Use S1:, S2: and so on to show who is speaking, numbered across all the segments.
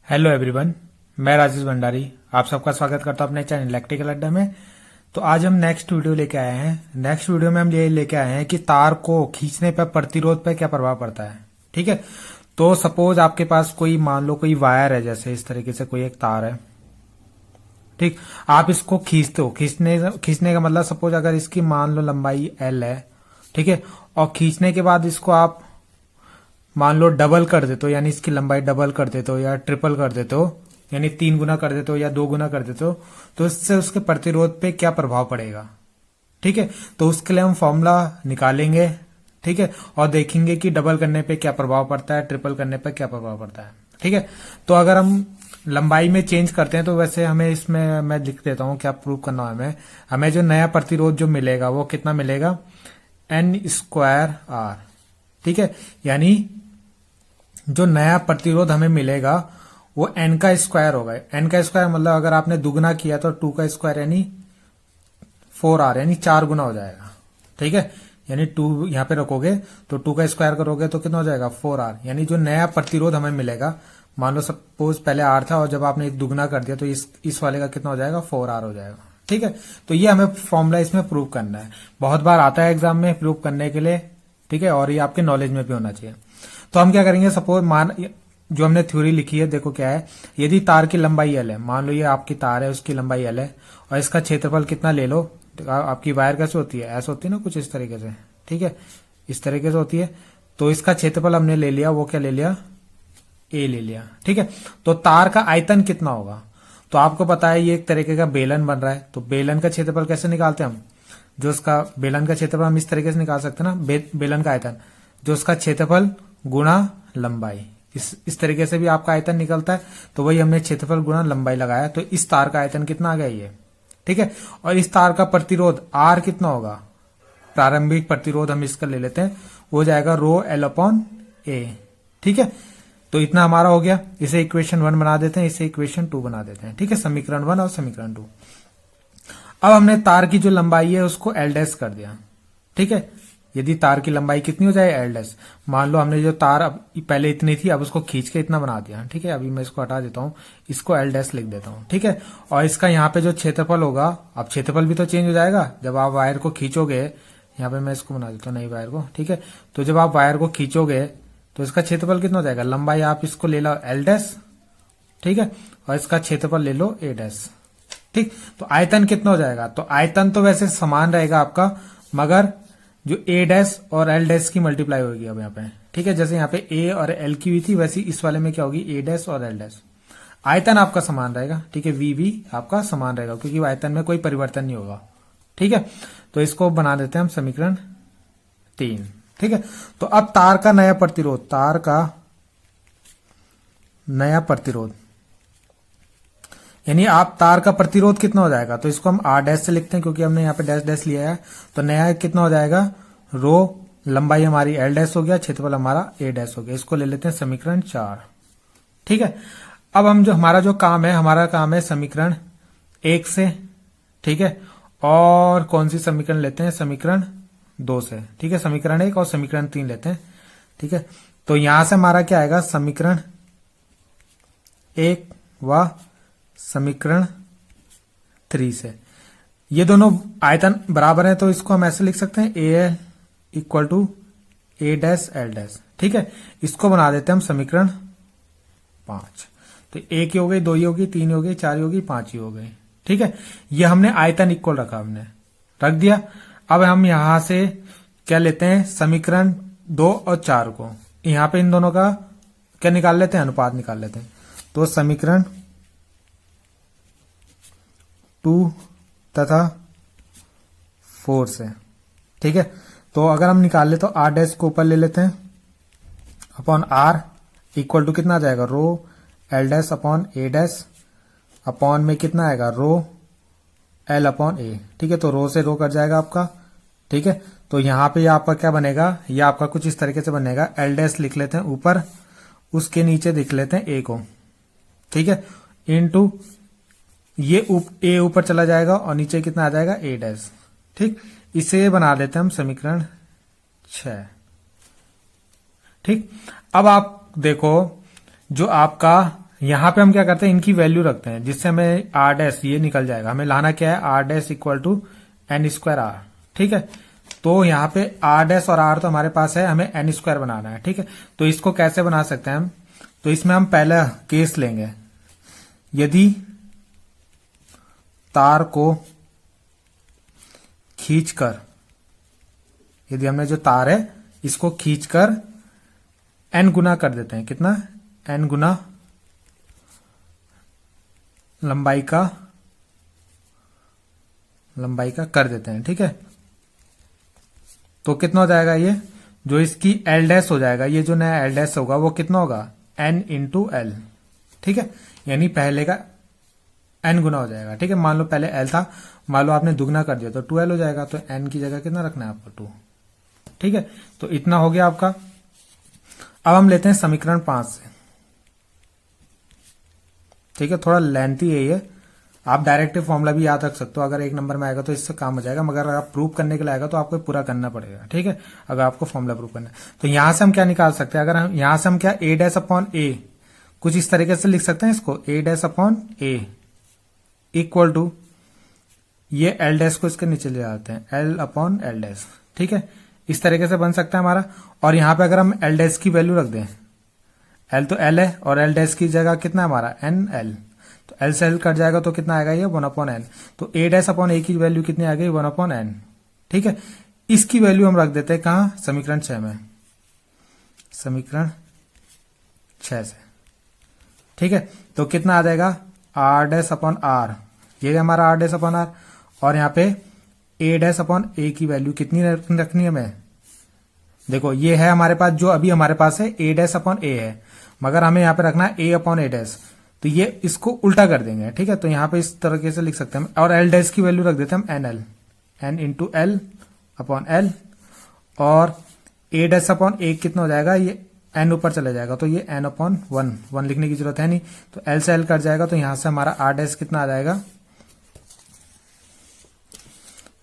S1: Hello everyone, मैं राजेश भंडारी आप सबका स्वागत करता हूं अपने चैनल इलेक्ट्रिकल अड्डा में। तो आज हम नेक्स्ट वीडियो लेके आए हैं। नेक्स्ट वीडियो में हम ये लेके आए हैं कि तार को खींचने पर प्रतिरोध पर क्या प्रभाव पड़ता है। ठीक है, तो सपोज आपके पास कोई मान लो कोई वायर है, जैसे इस तरीके से कोई एक तार है। ठीक, आप इसको खींचते हो। खींचने का मतलब सपोज अगर इसकी मान लो लंबाई L है, ठीक है, और खींचने के बाद इसको आप मान लो डबल कर देते हो, यानी इसकी लंबाई डबल कर देते हो या ट्रिपल कर देते हो, यानी 3 गुना कर देते हो या 2 गुना कर देते हो, तो इससे उसके प्रतिरोध पे क्या प्रभाव पड़ेगा। ठीक है, तो उसके लिए हम फॉर्मूला निकालेंगे। ठीक है, और देखेंगे कि डबल करने पे क्या प्रभाव पड़ता है, ट्रिपल करने पे क्या प्रभाव पड़ता है। ठीक है, तो अगर हम लंबाई में चेंज करते हैं तो वैसे हमें इसमें मैं लिख देता हूं क्या प्रूव करना है। हमें जो नया प्रतिरोध जो मिलेगा वो कितना मिलेगा, N²R। ठीक है, यानी जो नया प्रतिरोध हमें मिलेगा वो N का स्क्वायर होगा। N का स्क्वायर मतलब अगर आपने दुगुना किया तो 2 का स्क्वायर यानी 4R, यानी 4 गुना हो जाएगा। ठीक है, यानी 2 यहां पे रखोगे तो 2 का स्क्वायर करोगे तो कितना हो जाएगा 4R, यानी जो नया प्रतिरोध हमें मिलेगा, मान लो सपोज पहले R था और जब आपने दुगुना कर दिया तो इस वाले का कितना हो जाएगा 4R हो जाएगा। ठीक है, तो ये हमें फॉर्मूला इसमें प्रूव करना है। बहुत बार आता है एग्जाम में प्रूव करने के लिए। ठीक है, और ये आपके नॉलेज में भी होना चाहिए। तो हम क्या करेंगे, सपोज जो हमने थ्योरी लिखी है, देखो क्या है, यदि तार की लंबाई L है, मान लो ये आपकी तार है, उसकी लंबाई L है और इसका क्षेत्रफल कितना ले लो। आपकी वायर कैसे होती है, ऐसे होती है ना कुछ इस तरीके से। ठीक है, इस तरीके से होती है। तो इसका क्षेत्रफल हमने ले लिया, वो क्या ले लिया, A ले लिया। ठीक है, तो तार का आयतन कितना होगा, तो आपको पता है ये एक तरीके का बेलन बन रहा है। तो बेलन का क्षेत्रफल कैसे निकालते हैं हम, जो उसका बेलन का क्षेत्रफल हम इस तरीके से निकाल सकते हैं ना, बेलन का आयतन जो उसका क्षेत्रफल गुणा लंबाई, इस तरीके से भी आपका आयतन निकलता है। तो वही हमने क्षेत्रफल गुणा लंबाई लगाया, तो इस तार का आयतन कितना आ गया ये। ठीक है, और इस तार का प्रतिरोध R कितना होगा, प्रारंभिक प्रतिरोध हम इसका ले लेते हैं, वो जाएगा ρL/A। ठीक है, तो इतना हमारा हो गया। इसे इक्वेशन 1 बना देते हैं, इसे इक्वेशन 2 बना देते हैं। ठीक है, समीकरण 1 और समीकरण 2। अब हमने तार की जो लंबाई है उसको L' कर दिया। ठीक है, यदि तार की लंबाई कितनी हो जाए L', मान लो हमने जो तार अब पहले इतनी थी, अब उसको खींच के इतना बना दिया। ठीक है, अभी मैं इसको हटा देता हूं, इसको L' लिख देता हूं। ठीक है, और इसका यहाँ पे जो क्षेत्रफल होगा, अब क्षेत्रफल भी तो चेंज हो जाएगा जब आप वायर को खींचोगे। यहाँ पे मैं इसको बना देता हूँ नई वायर को। ठीक है, तो जब आप वायर को खींचोगे तो इसका क्षेत्रफल कितना हो जाएगा, लंबाई आप इसको ले लो L'। ठीक है, और इसका क्षेत्रफल ले लो A'। ठीक, तो आयतन कितना हो जाएगा, तो आयतन तो वैसे समान रहेगा आपका, मगर जो A' और L' की मल्टीप्लाई होगी अब यहाँ पे। ठीक है, जैसे यहाँ पे A और L की हुई थी, वैसे इस वाले में क्या होगी A' और L'। आयतन आपका समान रहेगा। ठीक है, V भी आपका समान रहेगा क्योंकि आयतन में कोई परिवर्तन नहीं होगा। ठीक है, तो इसको बना देते हैं हम समीकरण 3। ठीक है, तो अब तार का नया प्रतिरोध, यानी आप तार का प्रतिरोध कितना हो जाएगा, तो इसको हम R' से लिखते हैं क्योंकि हमने यहाँ पे डैश लिया है। तो नया कितना हो जाएगा, लंबाई हमारी L' हो गया, क्षेत्रफल हमारा A' हो गया। इसको ले लेते हैं समीकरण 4। ठीक है, अब हम हमारा काम है समीकरण 1 से। ठीक है, और कौन सी समीकरण लेते हैं, समीकरण 2 से। ठीक है, समीकरण 1 और समीकरण 3 लेते हैं। ठीक है, तो यहां से हमारा क्या आएगा, समीकरण 1 व समीकरण 3 से। ये दोनों आयतन बराबर है तो इसको हम ऐसे लिख सकते हैं AL = A', L'। ठीक है, इसको बना देते हैं हम समीकरण 5। तो 1 ही हो गई, 2 ही होगी, 3 ही हो गई, 4 ही होगी, 5 ही हो गई। ठीक है, ये हमने आयतन इक्वल रखा, हमने रख दिया। अब हम यहां से क्या लेते हैं, समीकरण 2 और 4 को, यहां पे इन दोनों का क्या निकाल लेते हैं, अनुपात निकाल लेते हैं। तो समीकरण 2 तथा 4 से। ठीक है, तो अगर हम निकाल ले तो R' को ऊपर ले लेते हैं अपॉन R = कितना आ जाएगा, ρL' अपॉन में कितना आएगा, ρL/A। ठीक है, तो रो से रो कट जाएगा आपका। ठीक है, तो यहां पे आपका क्या बनेगा, ये आपका कुछ इस तरीके से बनेगा। L' लिख लेते हैं ऊपर, उसके नीचे लिख लेते हैं A को। ठीक है, इनटू ये A ऊपर चला जाएगा और नीचे कितना आ जाएगा A'। ठीक, इसे बना देते हैं हम समीकरण 6। ठीक, अब आप देखो जो आपका यहां पे हम क्या करते हैं, इनकी वैल्यू रखते हैं जिससे हमें आर डैश ये निकल जाएगा। हमें लाना क्या है, R dash equal to N square R. ठीक है, तो यहाँ पे आर डैश और आर तो हमारे पास है, हमें एन स्क्वायर बनाना है। ठीक है, तो इसको कैसे बना सकते हैं हम, तो इसमें हम पहला केस लेंगे, यदि तार को खींचकर, यदि हमने जो तार है इसको खींचकर एन गुना कर देते हैं, कितना, एन गुना लंबाई का कर देते हैं। ठीक है, तो कितना हो जाएगा, ये जो इसकी एल डैश हो जाएगा, ये जो नया एल डैश होगा वो कितना होगा, एन इंटू एल। ठीक है, यानी पहले का एन गुना हो जाएगा। ठीक है, मान लो पहले एल था, मान लो आपने दुगना कर दिया तो 2l हो जाएगा, तो एन की जगह कितना रखना है आपको, 2। ठीक है, तो इतना हो गया आपका। अब हम लेते हैं समीकरण 5 से। ठीक है, थोड़ा लेंथी है ये, आप डायरेक्टिव फॉर्मूला भी याद रख सकते हो, अगर एक नंबर में आएगा तो इससे काम हो जाएगा, मगर अगर आप प्रूव करने के लिए आएगा तो आपको पूरा करना पड़ेगा। ठीक है, अगर आपको फॉर्मूला प्रूव करना है तो यहां से हम क्या निकाल सकते हैं, अगर हम यहां से हम क्या, ए डैश अपॉन ए, कुछ इस तरीके से लिख सकते हैं इसको, A dash upon A equal to, ये एल डैश को इसके नीचे ले जाते हैं, एल अपॉन एल डैश। ठीक है, इस तरीके से बन सकता है हमारा। और यहां पे अगर हम एल डैश की वैल्यू रख दें, एल तो एल है और एल डैश की जगह कितना है हमारा, एन एल, तो एल से एल कट जाएगा तो कितना आएगा, ये 1 अपॉन एन। तो ए डैश अपॉन ए की वैल्यू कितनी आ गई, 1 अपॉन एन। ठीक है, इसकी वैल्यू हम रख देते हैं कहां, समीकरण 6 में, समीकरण 6 से। ठीक है, तो कितना आ जाएगा, आर डैश अपॉन आर, ये हमारा आर डैश अपॉन आर, और यहाँ पे ए डैश अपॉन ए की वैल्यू कितनी रखनी है हमें, देखो ये है हमारे पास, जो अभी हमारे पास है ए डैश अपॉन ए है, मगर हमें यहाँ पे रखना है ए अपॉन ए डैश, तो ये इसको उल्टा कर देंगे। ठीक है, तो यहाँ पे इस तरीके से लिख सकते हैं, और एल डैश की वैल्यू रख देते हैं हम N L, N into L upon L, और ए डैश अपॉन ए कितना हो जाएगा, ये एन ऊपर चला जाएगा तो ये एन अपॉन 1 लिखने की जरूरत है नहीं, तो एल से एल कट जाएगा, तो यहां से हमारा आर डैश कितना आ जाएगा,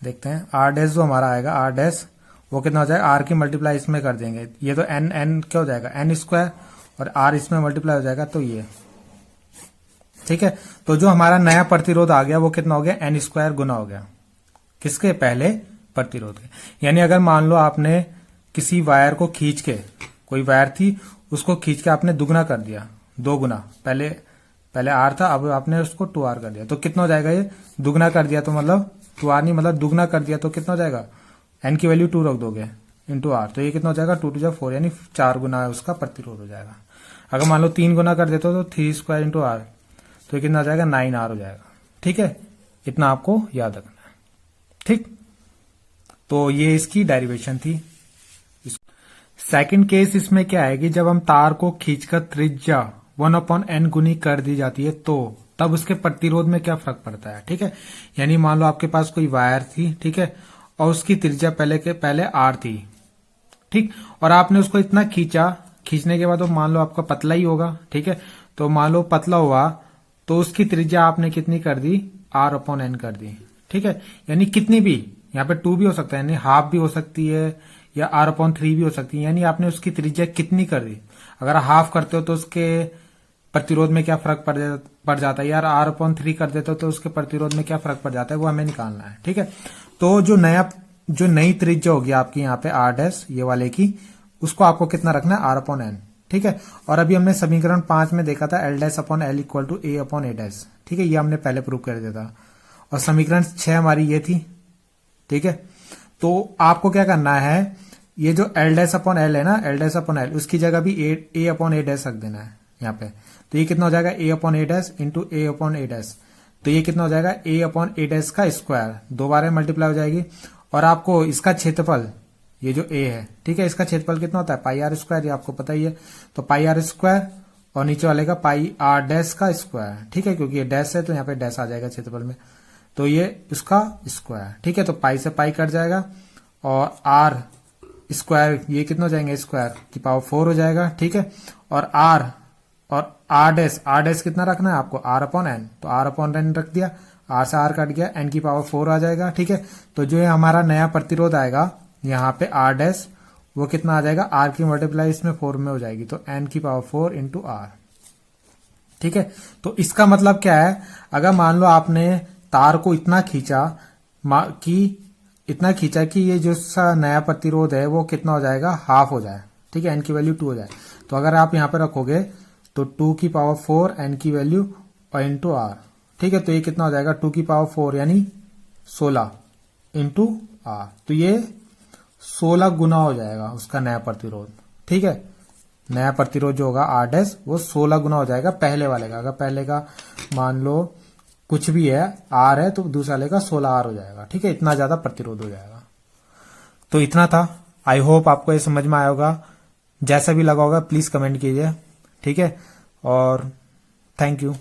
S1: देखते हैं आर डैश जो हमारा आएगा, आर डैश वो कितना हो जाएगा, आर की मल्टीप्लाई इसमें कर देंगे, ये तो एन एन क्या हो जाएगा, एन स्क्वायर, और आर इसमें मल्टीप्लाई हो जाएगा, तो ये। ठीक है, तो जो हमारा नया प्रतिरोध आ गया वो कितना हो गया, एन स्क्वायर गुना हो गया किसके, पहले प्रतिरोध के। यानी अगर मान लो आपने किसी वायर को खींच के, कोई वायर थी उसको खींच के आपने दुगना कर दिया, 2 गुना, पहले आर था, अब आपने उसको 2r कर दिया, तो कितना हो जाएगा, ये दुगना कर दिया तो मतलब 2r नहीं, मतलब दुगना कर दिया तो कितना हो जाएगा, एन की वैल्यू 2 रख दोगे इंटू आर, तो ये कितना हो जाएगा, 2 2 4, यानी 4 गुना उसका प्रतिरोध हो जाएगा। अगर मान लो 3 गुना कर देते हो तो 3 स्क्वायर इंटू आर, तो ये कितना हो जाएगा, 9r हो जाएगा। ठीक है, इतना आपको याद रखना है। ठीक, तो ये इसकी डेरिवेशन थी। सेकंड केस इसमें क्या है कि जब हम तार को खींचकर त्रिज्या 1 अपॉन एन गुनी कर दी जाती है, तो तब उसके प्रतिरोध में क्या फर्क पड़ता है। ठीक है, यानी मान लो आपके पास कोई वायर थी, ठीक है, और उसकी त्रिज्या पहले आर थी, ठीक, और आपने उसको इतना खींचा, खींचने के बाद वो मान लो आपका पतला ही होगा। ठीक है, तो मान लो पतला हुआ तो उसकी त्रिज्या आपने कितनी कर दी, आर अपॉन एन कर दी। ठीक है, यानी कितनी भी, यहाँ पे 2 भी हो सकता है, यानी हाफ भी हो सकती है, या आर अपॉन 3 भी हो सकती है, यानी आपने उसकी त्रिज्या कितनी कर दी। अगर हाफ करते हो तो उसके प्रतिरोध में क्या फर्क पड़ जाता है, यार आर अपॉन 3 कर देते हो तो उसके प्रतिरोध में क्या फर्क पड़ जाता है, वो हमें निकालना है। ठीक है, तो जो नई त्रिज्या होगी आपकी यहाँ पे आर डैश ये वाले की, उसको आपको कितना रखना है, आर अपॉन एन। ठीक है, और अभी हमने समीकरण 5 में देखा था L dash upon L equal to A upon A dash. ठीक है, ये हमने पहले प्रूव कर दिया था, और समीकरण 6 हमारी ये थी। ठीक है, तो आपको क्या करना है, ये जो एल डैश अपॉन एल है ना, एल डैश अपॉन एल, उसकी जगह भी ए अपॉन ए डैश रख देना है यहाँ पे। तो ये कितना हो जाएगा, ए upon A dash into A upon A dash, तो ये कितना हो जाएगा, ए अपॉन ए डैश का स्क्वायर, 2 बार मल्टीप्लाई हो जाएगी। और आपको इसका क्षेत्रफल, ये जो ए है, ठीक है, इसका क्षेत्रफल कितना होता है, पाई आर स्क्वायर, ये आपको पता ही है, तो पाई आर स्क्वायर, और नीचे वाले का पाई आर डैश का स्क्वायर। ठीक है, क्योंकि ये डैश है तो यहाँ पे डैश आ जाएगा क्षेत्रफल में, तो ये उसका स्क्वायर। ठीक है, तो पाई से पाई कट जाएगा, और आर स्क्वायर ये कितना हो जाएंगे, स्क्वायर की पावर 4 हो जाएगा। ठीक है, और आर डैश कितना रखना है आपको, आर अपॉन एन, तो आर अपॉन एन रख दिया, आर से आर कट गया, एन की पावर 4 आ जाएगा। ठीक है, तो जो ये हमारा नया प्रतिरोध आएगा यहाँ पे आर डैश, वो कितना आ जाएगा, आर की मल्टीप्लाई इसमें 4 में हो जाएगी, तो एन की पावर 4 इंटू आर। ठीक है, तो इसका मतलब क्या है, अगर मान लो आपने तार को इतना खींचा कि ये जो सा नया प्रतिरोध है वो कितना हो जाएगा, हाफ हो जाए, ठीक है, एन की वैल्यू 2 हो जाए। तो अगर आप यहां पे रखोगे तो 2 की पावर 4 एन की वैल्यू और इंटू आर, ठीक है, तो ये कितना हो जाएगा 2 की पावर 4 यानी 16 इंटू आर, तो ये 16 गुना हो जाएगा उसका नया प्रतिरोध, ठीक है। नया प्रतिरोध जो होगा आर डैश वो 16 गुना हो जाएगा पहले वाले का। अगर पहले का मान लो कुछ भी है आर है तो दूसरे वाले का 16 आर हो जाएगा, ठीक है, इतना ज्यादा प्रतिरोध हो जाएगा। तो इतना था, आई होप आपको ये समझ में आया होगा। जैसा भी लगा होगा प्लीज कमेंट कीजिए, ठीक है, और थैंक यू।